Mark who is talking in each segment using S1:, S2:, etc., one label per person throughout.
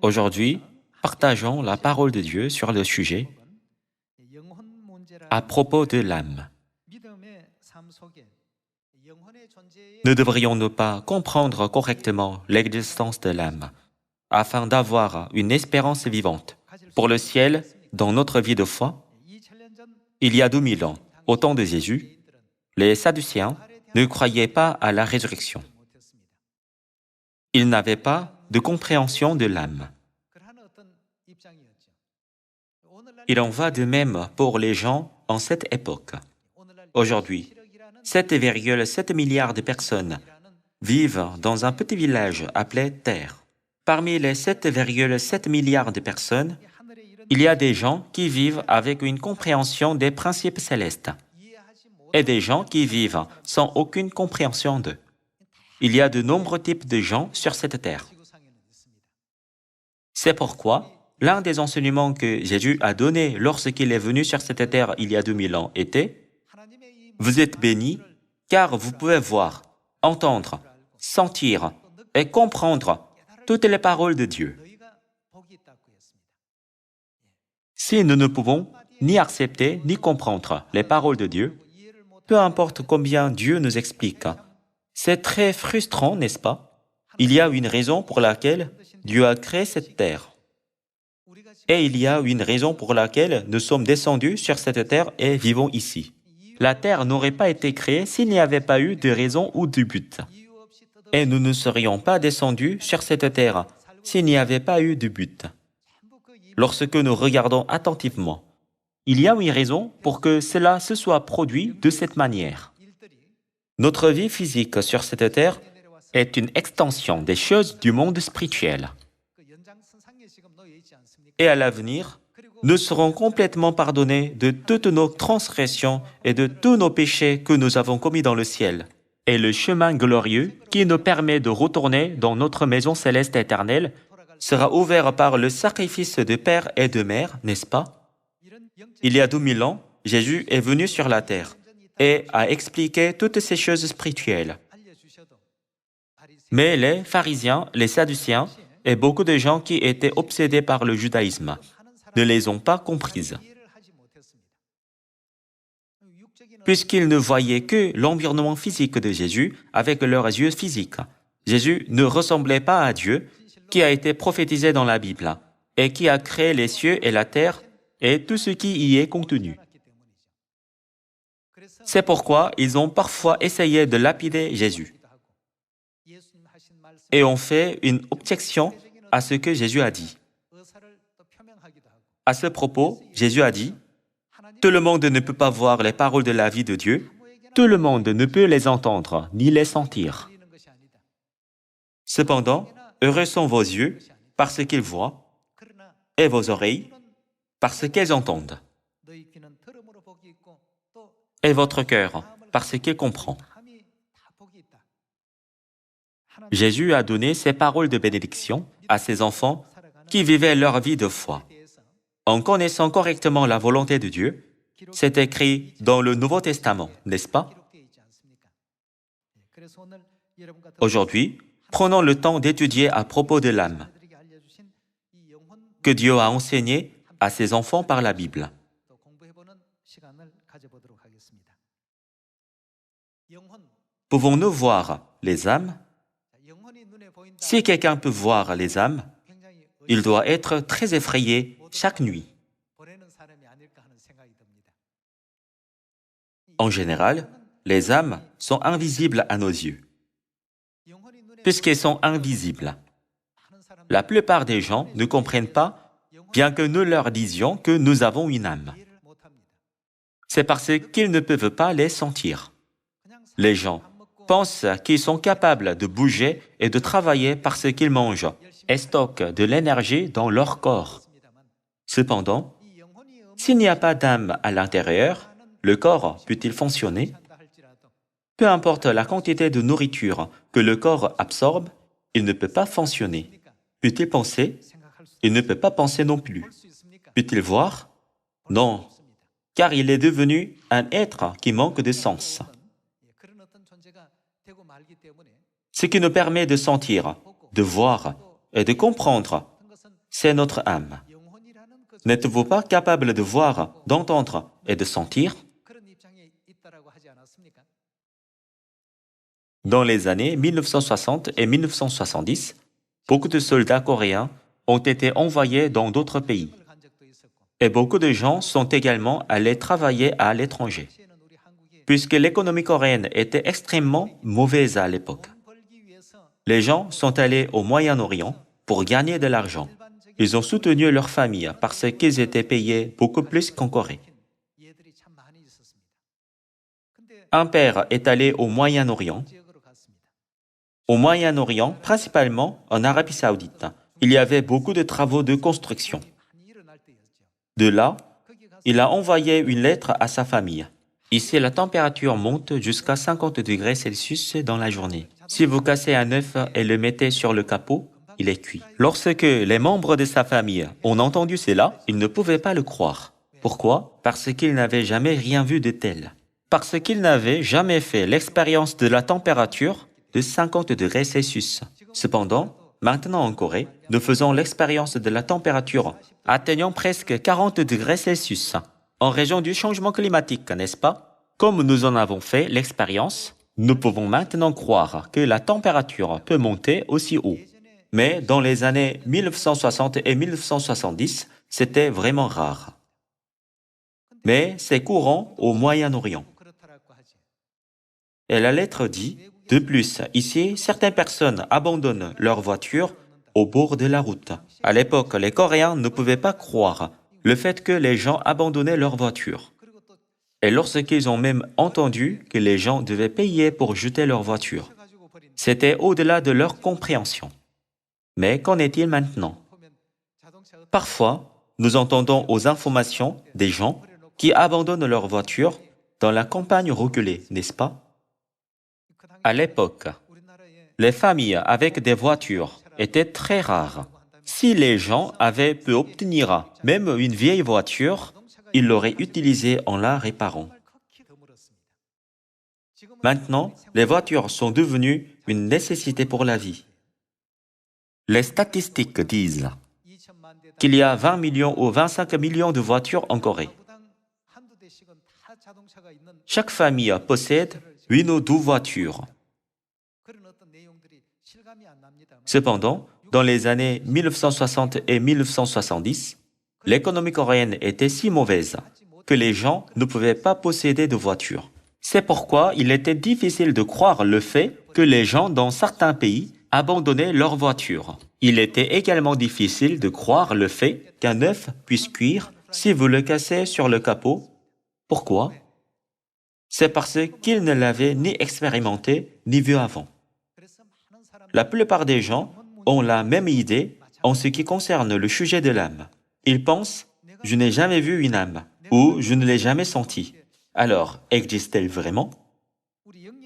S1: Aujourd'hui, partageons la parole de Dieu sur le sujet à propos de l'âme. Ne devrions-nous pas comprendre correctement l'existence de l'âme afin d'avoir une espérance vivante pour le ciel dans notre vie de foi? Il y a 2000 ans, au temps de Jésus, les Sadducéens ne croyaient pas à la résurrection. Ils n'avaient pas de compréhension de l'âme. Il en va de même pour les gens en cette époque. Aujourd'hui, 7,7 milliards de personnes vivent dans un petit village appelé Terre. Parmi les 7,7 milliards de personnes, il y a des gens qui vivent avec une compréhension des principes célestes et des gens qui vivent sans aucune compréhension d'eux. Il y a de nombreux types de gens sur cette terre. C'est pourquoi l'un des enseignements que Jésus a donné lorsqu'il est venu sur cette terre il y a 2000 ans était « Vous êtes bénis, car vous pouvez voir, entendre, sentir et comprendre toutes les paroles de Dieu. » Si nous ne pouvons ni accepter ni comprendre les paroles de Dieu, peu importe combien Dieu nous explique, c'est très frustrant, n'est-ce pas? Il y a une raison pour laquelle Dieu a créé cette terre. Et il y a une raison pour laquelle nous sommes descendus sur cette terre et vivons ici. La terre n'aurait pas été créée s'il n'y avait pas eu de raison ou de but. Et nous ne serions pas descendus sur cette terre s'il n'y avait pas eu de but. Lorsque nous regardons attentivement, il y a une raison pour que cela se soit produit de cette manière. Notre vie physique sur cette terre est une extension des choses du monde spirituel. Et à l'avenir, nous serons complètement pardonnés de toutes nos transgressions et de tous nos péchés que nous avons commis dans le ciel. Et le chemin glorieux qui nous permet de retourner dans notre maison céleste éternelle sera ouvert par le sacrifice de père et de mère, n'est-ce pas? Il y a 2000 ans, Jésus est venu sur la terre et a expliqué toutes ces choses spirituelles. Mais les pharisiens, les sadducéens et beaucoup de gens qui étaient obsédés par le judaïsme ne les ont pas comprises. Puisqu'ils ne voyaient que l'environnement physique de Jésus avec leurs yeux physiques. Jésus ne ressemblait pas à Dieu qui a été prophétisé dans la Bible et qui a créé les cieux et la terre et tout ce qui y est contenu. C'est pourquoi ils ont parfois essayé de lapider Jésus et ont fait une objection à ce que Jésus a dit. À ce propos, Jésus a dit « Tout le monde ne peut pas voir les paroles de la vie de Dieu, tout le monde ne peut les entendre ni les sentir. Cependant, heureux sont vos yeux parce qu'ils voient et vos oreilles parce qu'elles entendent et votre cœur parce qu'il comprend. » Jésus a donné ces paroles de bénédiction à ses enfants qui vivaient leur vie de foi. En connaissant correctement la volonté de Dieu, c'est écrit dans le Nouveau Testament, n'est-ce pas? Aujourd'hui, prenons le temps d'étudier à propos de l'âme que Dieu a enseigné à ses enfants par la Bible. Pouvons-nous voir les âmes? Si quelqu'un peut voir les âmes, il doit être très effrayé chaque nuit. En général, les âmes sont invisibles à nos yeux. Puisqu'elles sont invisibles, la plupart des gens ne comprennent pas, bien que nous leur disions que nous avons une âme. C'est parce qu'ils ne peuvent pas les sentir. Les gens pensent qu'ils sont capables de bouger et de travailler parce qu'ils mangent et stockent de l'énergie dans leur corps. Cependant, s'il n'y a pas d'âme à l'intérieur, le corps peut-il fonctionner? Peu importe la quantité de nourriture que le corps absorbe, il ne peut pas fonctionner. Peut-il penser? Il ne peut pas penser non plus. Peut-il voir? Non, car il est devenu un être qui manque de sens. Ce qui nous permet de sentir, de voir et de comprendre c'est notre âme. N'êtes-vous pas capable de voir, d'entendre et de sentir? Dans les années 1960 et 1970, beaucoup de soldats coréens ont été envoyés dans d'autres pays. Et beaucoup de gens sont également allés travailler à l'étranger, puisque l'économie coréenne était extrêmement mauvaise à l'époque. Les gens sont allés au Moyen-Orient pour gagner de l'argent. Ils ont soutenu leur famille parce qu'ils étaient payés beaucoup plus qu'en Corée. Un père est allé au Moyen-Orient. Au Moyen-Orient, principalement en Arabie Saoudite, il y avait beaucoup de travaux de construction. De là, il a envoyé une lettre à sa famille. Ici, la température monte jusqu'à 50 degrés Celsius dans la journée. Si vous cassez un œuf et le mettez sur le capot, il est cuit. Lorsque les membres de sa famille ont entendu cela, ils ne pouvaient pas le croire. Pourquoi? Parce qu'ils n'avaient jamais rien vu de tel. Parce qu'ils n'avaient jamais fait l'expérience de la température de 50 degrés Celsius. Cependant, maintenant en Corée, nous faisons l'expérience de la température atteignant presque 40 degrés Celsius, en raison du changement climatique, n'est-ce pas? Comme nous en avons fait l'expérience, nous pouvons maintenant croire que la température peut monter aussi haut. Mais dans les années 1960 et 1970, c'était vraiment rare. Mais c'est courant au Moyen-Orient. Et la lettre dit, de plus, ici, certaines personnes abandonnent leur voiture au bord de la route. À l'époque, les Coréens ne pouvaient pas croire le fait que les gens abandonnaient leur voiture. Et lorsqu'ils ont même entendu que les gens devaient payer pour jeter leur voiture, c'était au-delà de leur compréhension. Mais qu'en est-il maintenant? Parfois, nous entendons aux informations des gens qui abandonnent leur voiture dans la campagne reculée, n'est-ce pas? À l'époque, les familles avec des voitures étaient très rares. Si les gens avaient pu obtenir même une vieille voiture, ils l'auraient utilisée en la réparant. Maintenant, les voitures sont devenues une nécessité pour la vie. Les statistiques disent qu'il y a 20 millions ou 25 millions de voitures en Corée. Chaque famille possède une ou deux voitures. Cependant, dans les années 1960 et 1970, l'économie coréenne était si mauvaise que les gens ne pouvaient pas posséder de voiture. C'est pourquoi il était difficile de croire le fait que les gens dans certains pays abandonnaient leur voiture. Il était également difficile de croire le fait qu'un œuf puisse cuire si vous le cassez sur le capot. Pourquoi? C'est parce qu'ils ne l'avaient ni expérimenté ni vu avant. La plupart des gens ont la même idée en ce qui concerne le sujet de l'âme. Ils pensent « je n'ai jamais vu une âme » ou « je ne l'ai jamais sentie ». Alors, existe-t-elle vraiment?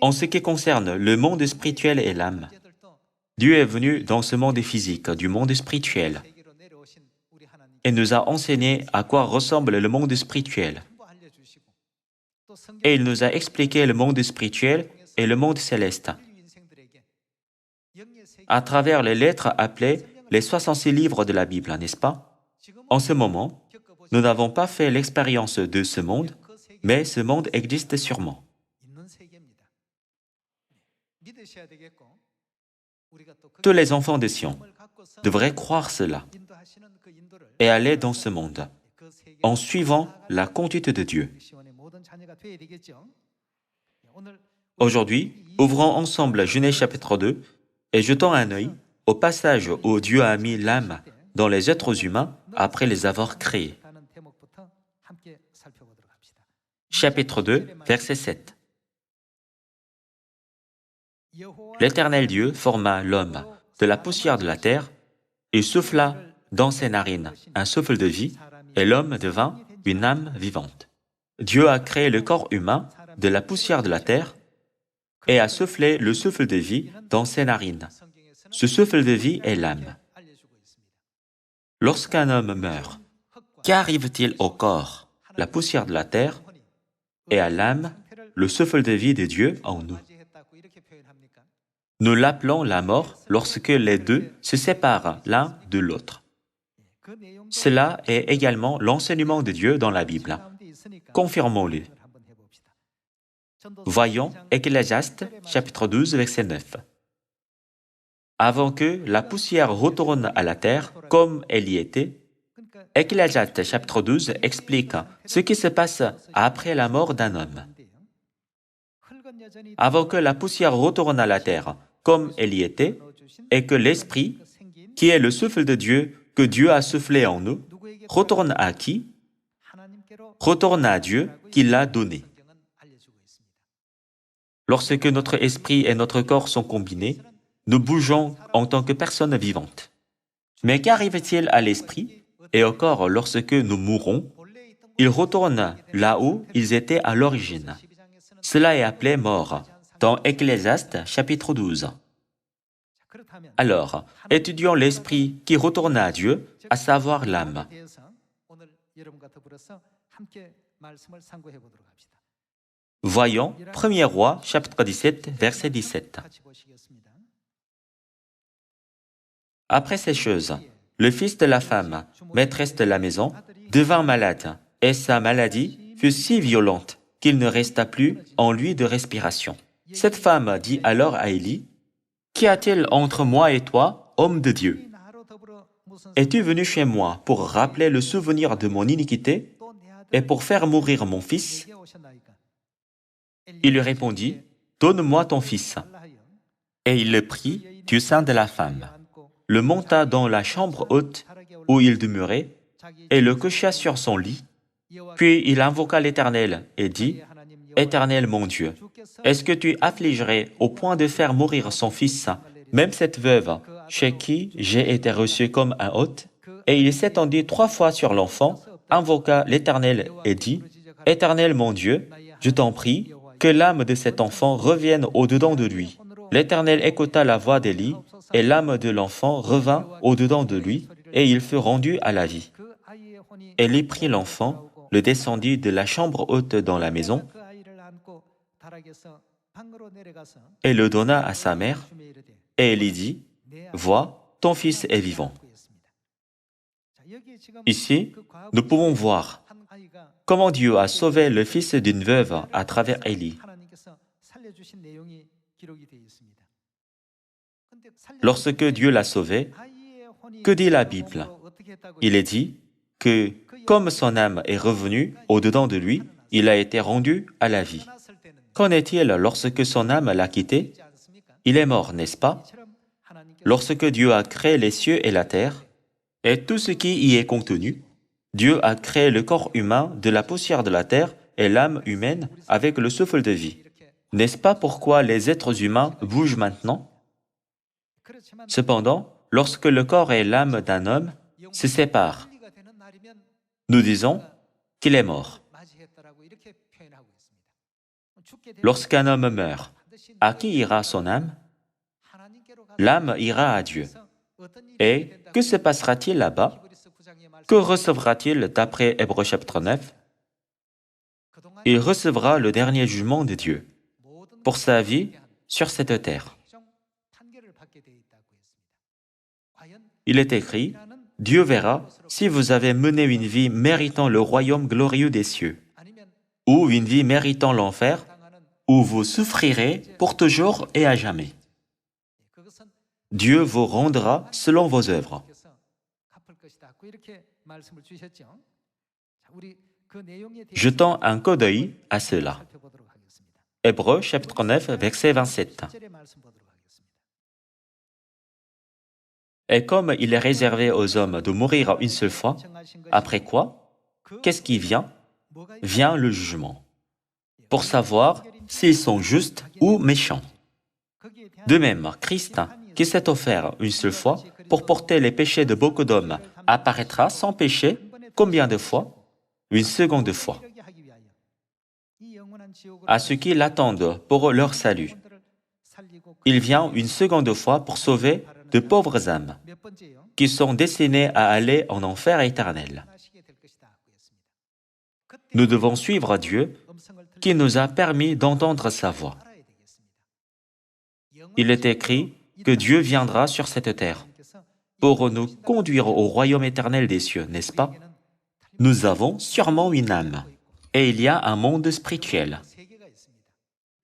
S1: En ce qui concerne le monde spirituel et l'âme, Dieu est venu dans ce monde physique, du monde spirituel, et nous a enseigné à quoi ressemble le monde spirituel. Et il nous a expliqué le monde spirituel et le monde céleste à travers les lettres appelées les 66 livres de la Bible, n'est-ce pas? En ce moment, nous n'avons pas fait l'expérience de ce monde, mais ce monde existe sûrement. Tous les enfants de Sion devraient croire cela et aller dans ce monde en suivant la conduite de Dieu. Aujourd'hui, ouvrons ensemble Genèse chapitre 2 et jetons un œil au passage où Dieu a mis l'âme dans les êtres humains après les avoir créés. Chapitre 2, verset 7. L'Éternel Dieu forma l'homme de la poussière de la terre et souffla dans ses narines un souffle de vie, et l'homme devint une âme vivante. Dieu a créé le corps humain de la poussière de la terre et a soufflé le souffle de vie dans ses narines. Ce souffle de vie est l'âme. Lorsqu'un homme meurt, qu'arrive-t-il au corps, la poussière de la terre, et à l'âme, le souffle de vie de Dieu en nous? Nous l'appelons la mort lorsque les deux se séparent l'un de l'autre. Cela est également l'enseignement de Dieu dans la Bible. Confirmons-le. Voyons Ecclésiaste, chapitre 12, verset 9. Avant que la poussière retourne à la terre comme elle y était, Ecclésiaste, chapitre 12, explique ce qui se passe après la mort d'un homme. Avant que la poussière retourne à la terre comme elle y était, et que l'Esprit, qui est le souffle de Dieu, que Dieu a soufflé en nous, retourne à qui? Retourne à Dieu qui l'a donné. Lorsque notre esprit et notre corps sont combinés, nous bougeons en tant que personnes vivantes. Mais qu'arrive-t-il à l'esprit et au corps lorsque nous mourons? Ils retournent là où ils étaient à l'origine. Cela est appelé mort, dans Ecclésiaste, chapitre 12. Alors, étudions l'esprit qui retourne à Dieu, à savoir l'âme. Voyons 1er Roi, chapitre 17, verset 17. Après ces choses, le fils de la femme, maîtresse de la maison, devint malade, et sa maladie fut si violente qu'il ne resta plus en lui de respiration. Cette femme dit alors à Élie, « Qu'y a-t-il entre moi et toi, homme de Dieu? Es-tu venu chez moi pour rappeler le souvenir de mon iniquité et pour faire mourir mon fils ?» Il lui répondit, « Donne-moi ton fils. » Et il le prit du sein de la femme, le monta dans la chambre haute où il demeurait et le coucha sur son lit. Puis il invoqua l'Éternel et dit, « Éternel mon Dieu, est-ce que tu affligerais au point de faire mourir son fils, même cette veuve, chez qui j'ai été reçu comme un hôte ?» Et il s'étendit 3 fois sur l'enfant, invoqua l'Éternel et dit, « Éternel mon Dieu, je t'en prie, que l'âme de cet enfant revienne au-dedans de lui. » L'Éternel écouta la voix d'Élie, et l'âme de l'enfant revint au-dedans de lui, et il fut rendu à la vie. Élie prit l'enfant, le descendit de la chambre haute dans la maison, et le donna à sa mère, et Élie dit, « Vois, ton fils est vivant. » Ici, nous pouvons voir comment Dieu a sauvé le fils d'une veuve à travers Élie. Lorsque Dieu l'a sauvé, que dit la Bible? Il est dit que, comme son âme est revenue au-dedans de lui, il a été rendu à la vie. Qu'en est-il lorsque son âme l'a quitté? Il est mort, n'est-ce pas? Lorsque Dieu a créé les cieux et la terre, et tout ce qui y est contenu, Dieu a créé le corps humain de la poussière de la terre et l'âme humaine avec le souffle de vie. N'est-ce pas pourquoi les êtres humains bougent maintenant? Cependant, lorsque le corps et l'âme d'un homme se séparent, nous disons qu'il est mort. Lorsqu'un homme meurt, à qui ira son âme? L'âme ira à Dieu. Et que se passera-t-il là-bas? Que recevra-t-il d'après Hébreux chapitre 9? Il recevra le dernier jugement de Dieu pour sa vie sur cette terre. Il est écrit, « Dieu verra si vous avez mené une vie méritant le royaume glorieux des cieux, ou une vie méritant l'enfer, où vous souffrirez pour toujours et à jamais. Dieu vous rendra selon vos œuvres. » Jetons un coup d'œil à cela. Hébreux chapitre 9, verset 27. Et comme il est réservé aux hommes de mourir une seule fois, après quoi, qu'est-ce qui vient? Vient le jugement, pour savoir s'ils sont justes ou méchants. De même, Christ, qui s'est offert une seule fois pour porter les péchés de beaucoup d'hommes, apparaîtra sans péché combien de fois? Une seconde fois. À ceux qui l'attendent pour leur salut. Il vient une seconde fois pour sauver de pauvres âmes qui sont destinées à aller en enfer éternel. Nous devons suivre Dieu qui nous a permis d'entendre sa voix. Il est écrit que Dieu viendra sur cette terre pour nous conduire au royaume éternel des cieux, n'est-ce pas? Nous avons sûrement une âme, et il y a un monde spirituel.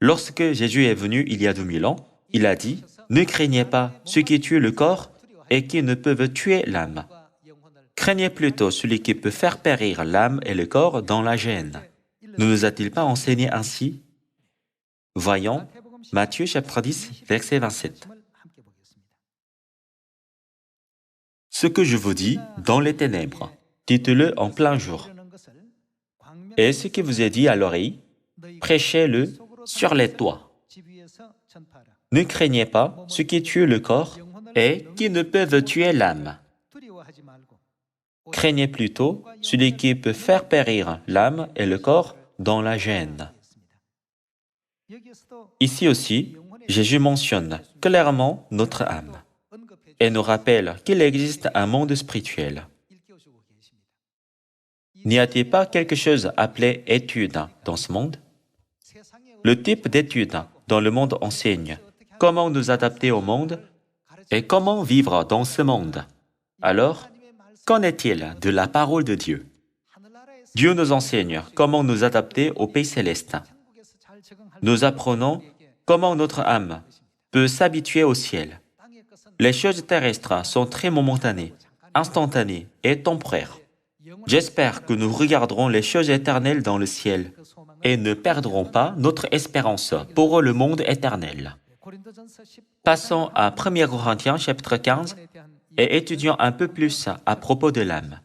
S1: Lorsque Jésus est venu il y a 2000 ans, il a dit « Ne craignez pas ceux qui tuent le corps et qui ne peuvent tuer l'âme. Craignez plutôt celui qui peut faire périr l'âme et le corps dans la géhenne. » Ne nous a-t-il pas enseigné ainsi? Voyons Matthieu chapitre 10, verset 27. Ce que je vous dis dans les ténèbres, dites-le en plein jour. Et ce qui vous est dit à l'oreille, prêchez-le sur les toits. Ne craignez pas ceux qui tuent le corps et qui ne peuvent tuer l'âme. Craignez plutôt celui qui peut faire périr l'âme et le corps dans la géhenne. Ici aussi, Jésus mentionne clairement notre âme et nous rappelle qu'il existe un monde spirituel. N'y a-t-il pas quelque chose appelé étude dans ce monde? Le type d'étude dont le monde enseigne comment nous adapter au monde et comment vivre dans ce monde. Alors, qu'en est-il de la parole de Dieu? Dieu nous enseigne comment nous adapter au pays céleste. Nous apprenons comment notre âme peut s'habituer au ciel. Les choses terrestres sont très momentanées, instantanées et temporaires. J'espère que nous regarderons les choses éternelles dans le ciel et ne perdrons pas notre espérance pour le monde éternel. Passons à 1 Corinthiens chapitre 15 et étudions un peu plus à propos de l'âme.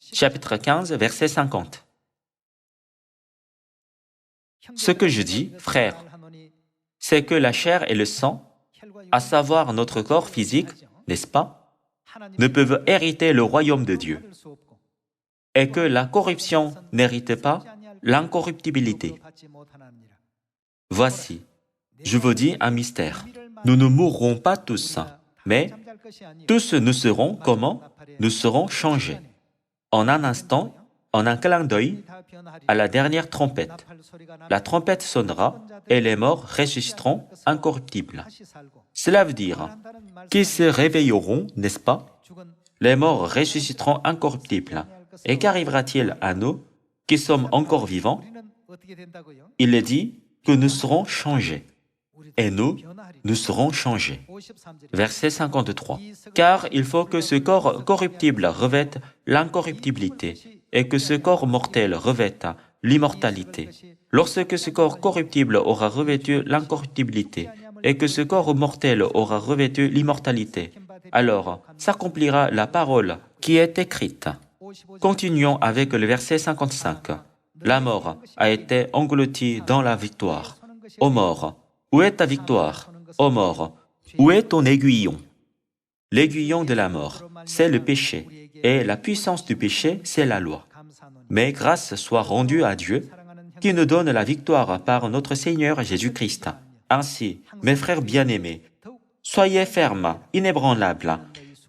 S1: Chapitre 15, verset 50. Ce que je dis, frères, c'est que la chair et le sang, à savoir notre corps physique, n'est-ce pas, ne peuvent hériter le royaume de Dieu, et que la corruption n'hérite pas l'incorruptibilité. Voici, je vous dis un mystère. Nous ne mourrons pas tous, mais tous nous serons comment? Nous serons changés. En un instant, en un clin d'œil, à la dernière trompette. La trompette sonnera et les morts ressusciteront incorruptibles. Cela veut dire qu'ils se réveilleront, n'est-ce pas? Les morts ressusciteront incorruptibles. Et qu'arrivera-t-il à nous qui sommes encore vivants? Il est dit que nous serons changés. Et nous serons changés. Verset 53. Car il faut que ce corps corruptible revête l'incorruptibilité et que ce corps mortel revête l'immortalité. Lorsque ce corps corruptible aura revêtu l'incorruptibilité et que ce corps mortel aura revêtu l'immortalité, alors s'accomplira la parole qui est écrite. Continuons avec le verset 55. La mort a été engloutie dans la victoire. Ô mort, où est ta victoire? Ô mort, où est ton aiguillon? L'aiguillon de la mort, c'est le péché, et la puissance du péché, c'est la loi. Mais grâce soit rendue à Dieu, qui nous donne la victoire par notre Seigneur Jésus-Christ. Ainsi, mes frères bien-aimés, soyez fermes, inébranlables,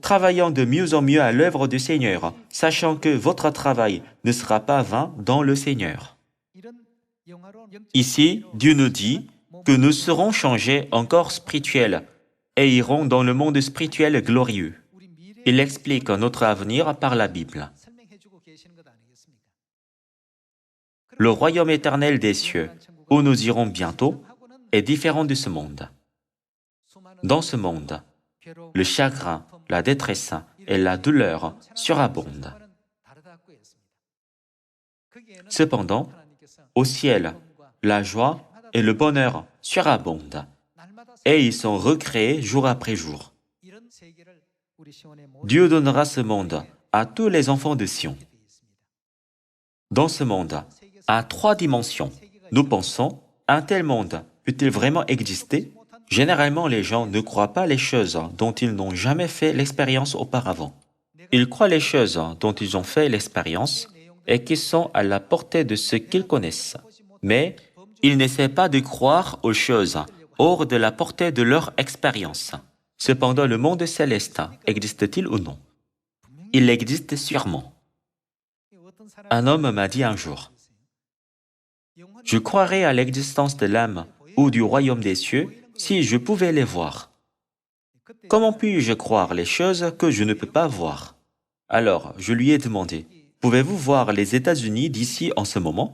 S1: travaillant de mieux en mieux à l'œuvre du Seigneur, sachant que votre travail ne sera pas vain dans le Seigneur. Ici, Dieu nous dit que nous serons changés en corps spirituel et irons dans le monde spirituel glorieux. Il explique notre avenir par la Bible. Le royaume éternel des cieux, où nous irons bientôt, est différent de ce monde. Dans ce monde, le chagrin, la détresse et la douleur surabondent. Cependant, au ciel, la joie et le bonheur surabondent, et ils sont recréés jour après jour. Dieu donnera ce monde à tous les enfants de Sion. Dans ce monde, à 3 dimensions, nous pensons, un tel monde peut-il vraiment exister? Généralement, les gens ne croient pas les choses dont ils n'ont jamais fait l'expérience auparavant. Ils croient les choses dont ils ont fait l'expérience et qui sont à la portée de ce qu'ils connaissent. Mais ils n'essaient pas de croire aux choses hors de la portée de leur expérience. Cependant, le monde céleste existe-t-il ou non? Il existe sûrement. Un homme m'a dit un jour, « Je croirais à l'existence de l'âme ou du royaume des cieux si je pouvais les voir. » Comment puis-je croire les choses que je ne peux pas voir? Alors, je lui ai demandé, pouvez-vous voir les États-Unis d'ici en ce moment?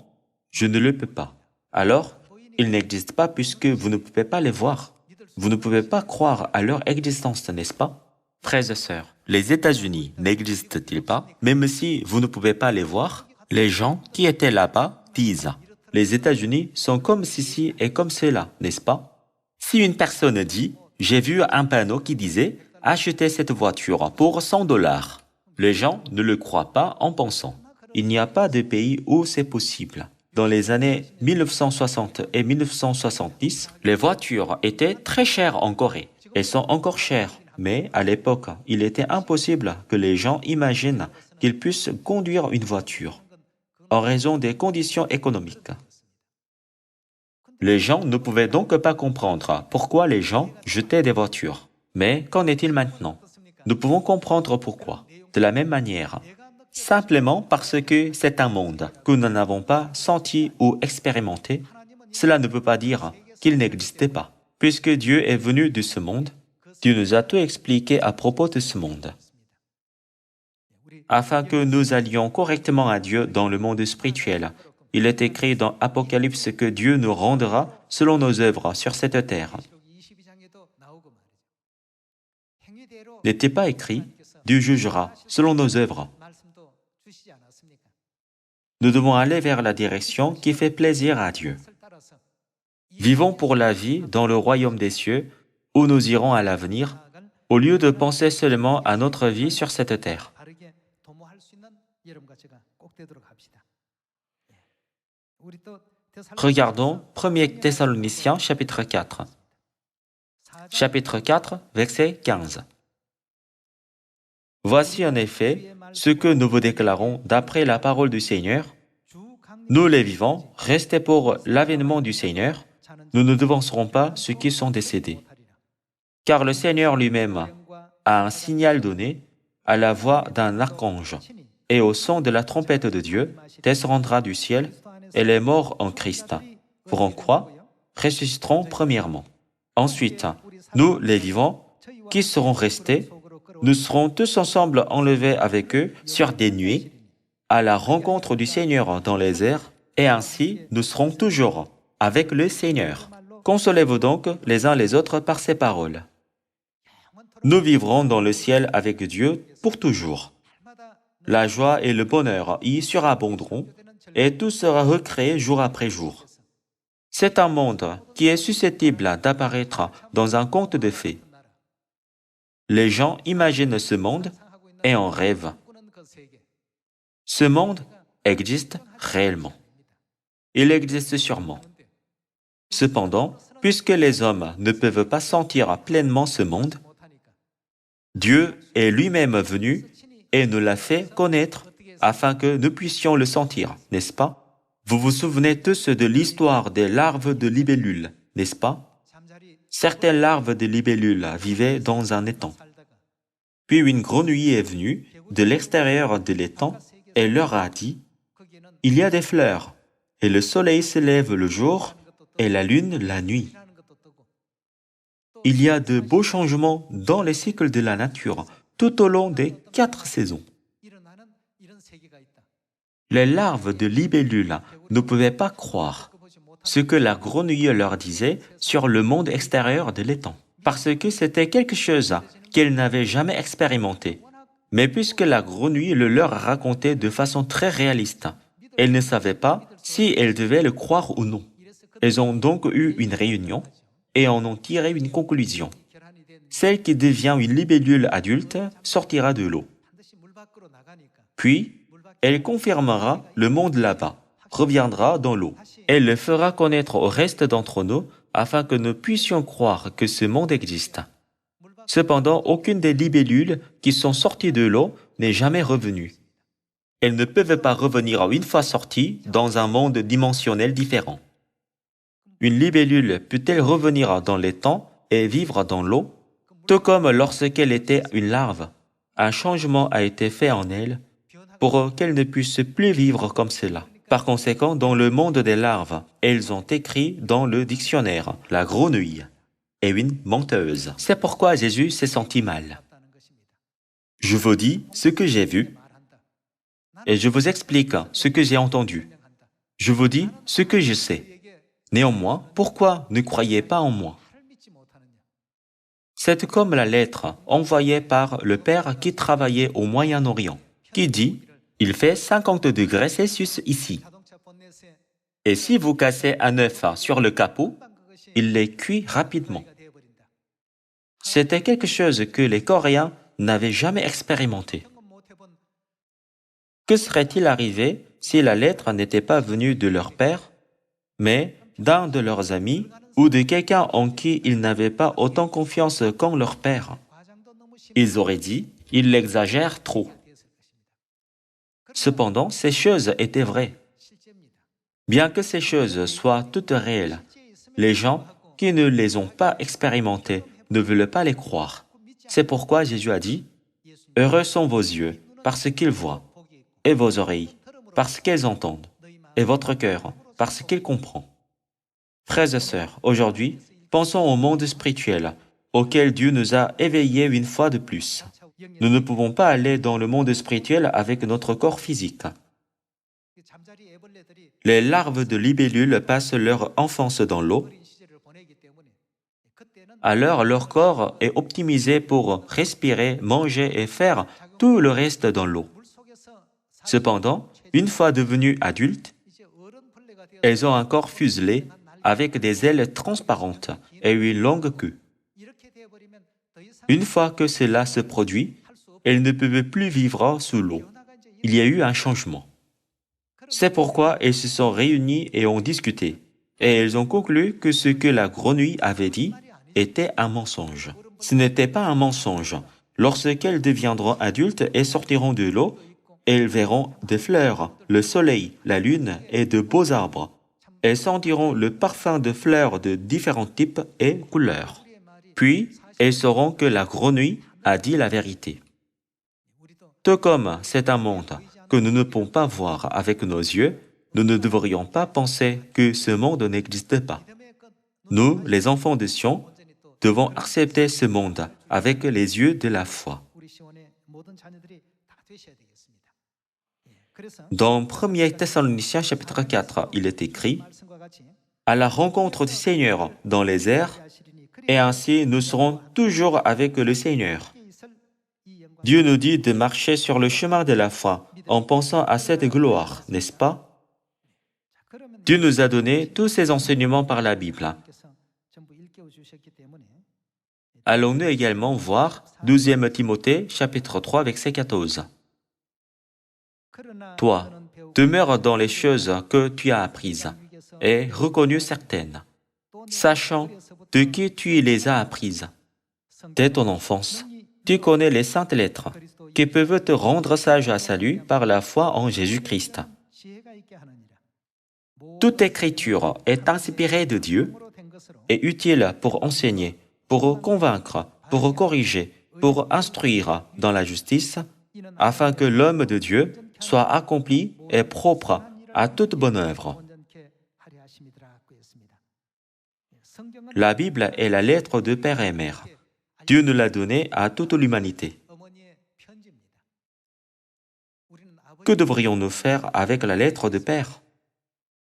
S1: Je ne le peux pas. Alors, ils n'existent pas puisque vous ne pouvez pas les voir. Vous ne pouvez pas croire à leur existence, n'est-ce pas? Frères et sœurs, les États-Unis n'existent-ils pas? Même si vous ne pouvez pas les voir, les gens qui étaient là-bas disent, les États-Unis sont comme ceci et comme cela, n'est-ce pas? Si une personne dit, j'ai vu un panneau qui disait, achetez cette voiture pour 100 $, les gens ne le croient pas en pensant. Il n'y a pas de pays où c'est possible. Dans les années 1960 et 1970, les voitures étaient très chères en Corée. Elles sont encore chères, mais à l'époque, il était impossible que les gens imaginent qu'ils puissent conduire une voiture en raison des conditions économiques. Les gens ne pouvaient donc pas comprendre pourquoi les gens jetaient des voitures. Mais qu'en est-il maintenant? Nous pouvons comprendre pourquoi. De la même manière, simplement parce que c'est un monde que nous n'avons pas senti ou expérimenté, cela ne peut pas dire qu'il n'existait pas. Puisque Dieu est venu de ce monde, Dieu nous a tout expliqué à propos de ce monde. Afin que nous allions correctement à Dieu dans le monde spirituel, il est écrit dans Apocalypse que Dieu nous rendra selon nos œuvres sur cette terre. N'est-il pas écrit, Dieu jugera selon nos œuvres? Nous devons aller vers la direction qui fait plaisir à Dieu. Vivons pour la vie dans le royaume des cieux, où nous irons à l'avenir, au lieu de penser seulement à notre vie sur cette terre. Regardons 1 Thessaloniciens chapitre 4. Chapitre 4, verset 15. Voici en effet ce que nous vous déclarons d'après la parole du Seigneur. Nous les vivants, restés pour l'avènement du Seigneur, nous ne devancerons pas ceux qui sont décédés. Car le Seigneur lui-même a un signal donné à la voix d'un archange, et au son de la trompette de Dieu, descendra du ciel, et les morts en Christ, pour en croire, ressusciteront premièrement. Ensuite, nous, les vivants, qui serons restés, nous serons tous ensemble enlevés avec eux sur des nuées, à la rencontre du Seigneur dans les airs, et ainsi nous serons toujours avec le Seigneur. Consolez-vous donc les uns les autres par ces paroles. Nous vivrons dans le ciel avec Dieu pour toujours. La joie et le bonheur y surabonderont, et tout sera recréé jour après jour. C'est un monde qui est susceptible d'apparaître dans un conte de fées. Les gens imaginent ce monde et en rêvent. Ce monde existe réellement. Il existe sûrement. Cependant, puisque les hommes ne peuvent pas sentir pleinement ce monde, Dieu est lui-même venu et nous l'a fait connaître afin que nous puissions le sentir, n'est-ce pas? Vous vous souvenez tous de l'histoire des larves de libellules, n'est-ce pas? Certaines larves de libellules vivaient dans un étang. Puis une grenouille est venue de l'extérieur de l'étang et leur a dit, « Il y a des fleurs, et le soleil se lève le jour et la lune la nuit. Il y a de beaux changements dans les cycles de la nature tout au long des 4 saisons. » Les larves de libellules ne pouvaient pas croire ce que la grenouille leur disait sur le monde extérieur de l'étang, parce que c'était quelque chose qu'elles n'avaient jamais expérimenté. Mais puisque la grenouille le leur racontait de façon très réaliste, elles ne savaient pas si elles devaient le croire ou non. Elles ont donc eu une réunion et en ont tiré une conclusion. Celle qui devient une libellule adulte sortira de l'eau. Puis, elle confirmera le monde là-bas, reviendra dans l'eau. Elle le fera connaître au reste d'entre nous afin que nous puissions croire que ce monde existe. Cependant, aucune des libellules qui sont sorties de l'eau n'est jamais revenue. Elles ne peuvent pas revenir une fois sorties dans un monde dimensionnel différent. Une libellule peut-elle revenir dans les temps et vivre dans l'eau? Tout comme lorsqu'elle était une larve, un changement a été fait en elle pour qu'elle ne puisse plus vivre comme cela. Par conséquent, dans le monde des larves, elles ont écrit dans le dictionnaire, la grenouille. est une menteuse. C'est pourquoi Jésus s'est senti mal. Je vous dis ce que j'ai vu et je vous explique ce que j'ai entendu. Je vous dis ce que je sais. Néanmoins, pourquoi ne croyez pas en moi? C'est comme la lettre envoyée par le père qui travaillait au Moyen-Orient, qui dit « Il fait 50 degrés Celsius ici. Et si vous cassez un œuf sur le capot, il les cuit rapidement. » C'était quelque chose que les Coréens n'avaient jamais expérimenté. Que serait-il arrivé si la lettre n'était pas venue de leur père, mais d'un de leurs amis ou de quelqu'un en qui ils n'avaient pas autant confiance qu'en leur père? Ils auraient dit « Il l'exagère trop ». Cependant, ces choses étaient vraies. Bien que ces choses soient toutes réelles, les gens qui ne les ont pas expérimentées ne veulent pas les croire. C'est pourquoi Jésus a dit « Heureux sont vos yeux, parce qu'ils voient, et vos oreilles, parce qu'elles entendent, et votre cœur, parce qu'il comprend. » Frères et sœurs, aujourd'hui, pensons au monde spirituel, auquel Dieu nous a éveillés une fois de plus. Nous ne pouvons pas aller dans le monde spirituel avec notre corps physique. Les larves de libellules passent leur enfance dans l'eau, alors leur corps est optimisé pour respirer, manger et faire tout le reste dans l'eau. Cependant, une fois devenues adultes, elles ont un corps fuselé avec des ailes transparentes et une longue queue. Une fois que cela se produit, elles ne peuvent plus vivre sous l'eau. Il y a eu un changement. C'est pourquoi elles se sont réunies et ont discuté, et elles ont conclu que ce que la grenouille avait dit était un mensonge. Ce n'était pas un mensonge. Lorsqu'elles deviendront adultes et sortiront de l'eau, elles verront des fleurs, le soleil, la lune et de beaux arbres. Elles sentiront le parfum de fleurs de différents types et couleurs. Puis, elles sauront que la grenouille a dit la vérité. Tout comme c'est un monde que nous ne pouvons pas voir avec nos yeux, nous ne devrions pas penser que ce monde n'existe pas. Nous, les enfants de Sion, devons accepter ce monde avec les yeux de la foi. Dans 1 Thessaloniciens chapitre 4, il est écrit « À la rencontre du Seigneur dans les airs, et ainsi nous serons toujours avec le Seigneur. » Dieu nous dit de marcher sur le chemin de la foi en pensant à cette gloire, n'est-ce pas? Dieu nous a donné tous ces enseignements par la Bible. Allons-nous également voir 12 Timothée, chapitre 3, verset 14. Toi, demeure dans les choses que tu as apprises et reconnues certaines, sachant de qui tu les as apprises. Dès ton enfance, tu connais les saintes lettres qui peuvent te rendre sage à salut par la foi en Jésus-Christ. Toute écriture est inspirée de Dieu et utile pour enseigner, pour convaincre, pour corriger, pour instruire dans la justice, afin que l'homme de Dieu soit accompli et propre à toute bonne œuvre. La Bible est la lettre de père et mère. Dieu nous l'a donnée à toute l'humanité. Que devrions-nous faire avec la lettre de père?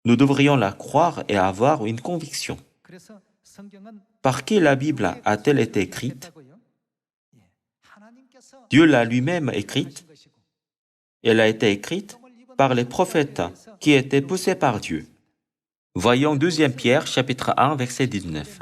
S1: Nous devrions la croire et avoir une conviction. Par qui la Bible a-t-elle été écrite? Dieu l'a lui-même écrite. Elle a été écrite par les prophètes qui étaient poussés par Dieu. Voyons 2 Pierre, chapitre 1, verset 19.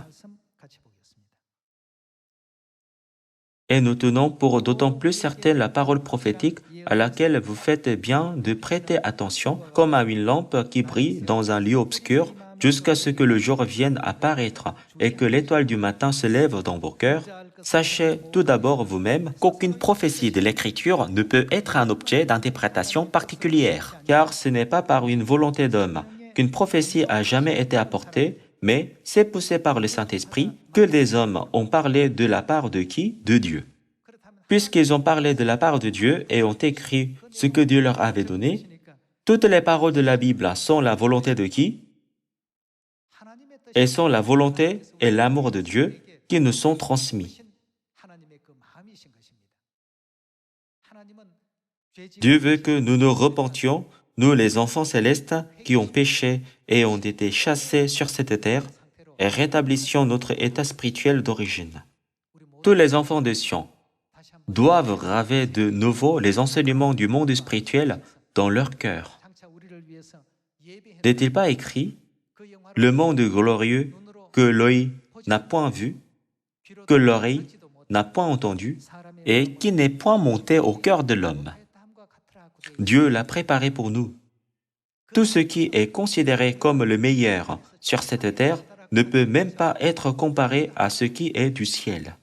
S1: Et nous tenons pour d'autant plus certaine la parole prophétique à laquelle vous faites bien de prêter attention comme à une lampe qui brille dans un lieu obscur jusqu'à ce que le jour vienne apparaître et que l'étoile du matin se lève dans vos cœurs. Sachez tout d'abord vous-même qu'aucune prophétie de l'Écriture ne peut être un objet d'interprétation particulière, car ce n'est pas par une volonté d'homme qu'une prophétie a jamais été apportée, mais c'est poussé par le Saint-Esprit que des hommes ont parlé de la part de qui? De Dieu. Puisqu'ils ont parlé de la part de Dieu et ont écrit ce que Dieu leur avait donné, toutes les paroles de la Bible sont la volonté de qui? Elles sont la volonté et l'amour de Dieu qui nous sont transmis. Dieu veut que nous nous repentions, nous les enfants célestes qui ont péché et ont été chassés sur cette terre, et rétablissions notre état spirituel d'origine. Tous les enfants de Sion doivent graver de nouveau les enseignements du monde spirituel dans leur cœur. N'est-il pas écrit « Le monde glorieux que l'œil n'a point vu, que l'oreille n'a point entendu, et qui n'est point monté au cœur de l'homme. » Dieu l'a préparé pour nous. Tout ce qui est considéré comme le meilleur sur cette terre ne peut même pas être comparé à ce qui est du ciel.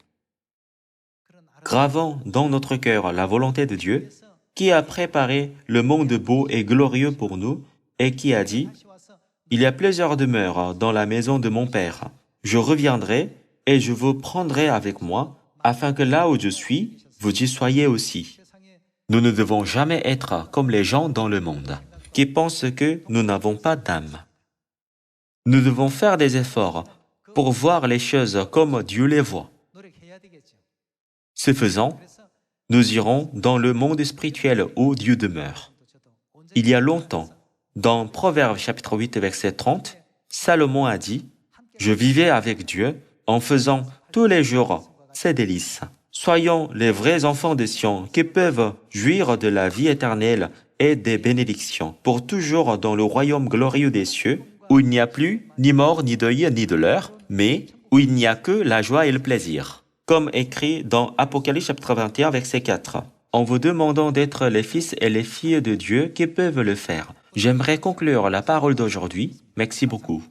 S1: Gravons dans notre cœur la volonté de Dieu, qui a préparé le monde beau et glorieux pour nous, et qui a dit « Il y a plusieurs demeures dans la maison de mon Père. Je reviendrai et je vous prendrai avec moi, afin que là où je suis, vous y soyez aussi. » Nous ne devons jamais être comme les gens dans le monde, qui pensent que nous n'avons pas d'âme. Nous devons faire des efforts pour voir les choses comme Dieu les voit. Ce faisant, nous irons dans le monde spirituel où Dieu demeure. Il y a longtemps, dans Proverbes chapitre 8, verset 30, Salomon a dit « Je vivais avec Dieu en faisant tous les jours ses délices. » Soyons les vrais enfants de Sion qui peuvent jouir de la vie éternelle et des bénédictions pour toujours dans le royaume glorieux des cieux, où il n'y a plus ni mort, ni deuil, ni douleur, mais où il n'y a que la joie et le plaisir. Comme écrit dans Apocalypse chapitre 21, verset 4. En vous demandant d'être les fils et les filles de Dieu qui peuvent le faire. J'aimerais conclure la parole d'aujourd'hui. Merci beaucoup.